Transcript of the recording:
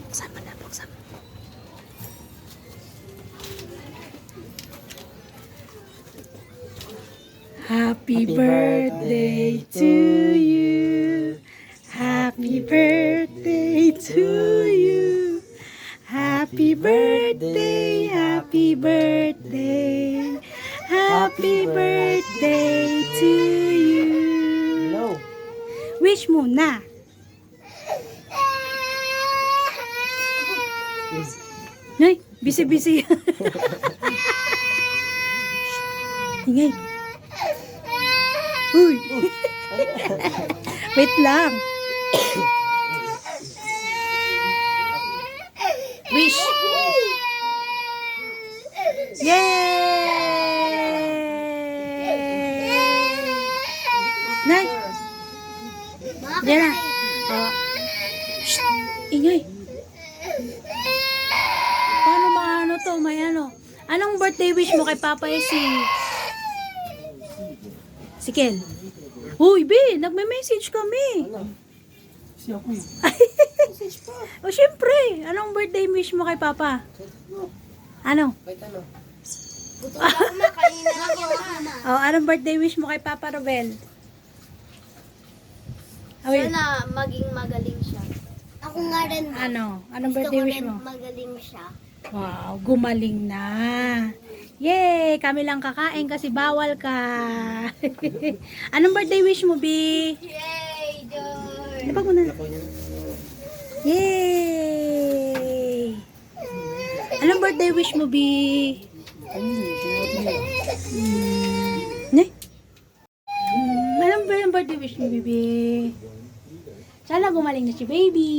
Buksan mo na, buksan mo. Happy birthday to you. Happy birthday to you. Happy birthday, happy birthday. Happy birthday to you. No. Wish muna. Nay, busy-busy. Ingay. Uy. Wait lang. Wish. Yay! Nay. Diyan na. Oh. Shh. Ingay. Paano maano to? May ano? Anong birthday wish mo kay Papa Esi? Si Ken. Uy, B, nagme-message kami. Ano? Si ako eh. Message pa. O, syempre. Anong birthday wish mo kay Papa? Ano? Kahit ano. Gutom na ako ma, kanina lang yung mama. O, anong birthday wish mo kay Papa Robel? Awil. Sana maging magaling siya. Ako nga rin. Ano? Anong Gusto birthday ko wish rin mo? magaling siya. Wow, gumaling na. Yay! Kami lang kakain kasi bawal ka. Anong birthday wish mo, B? Yay, George! Lapag mo na. Ako niya. Yay! Anong birthday wish mo, B? Ne? Anong birthday wish mo, baby? Sana gumaling na si baby.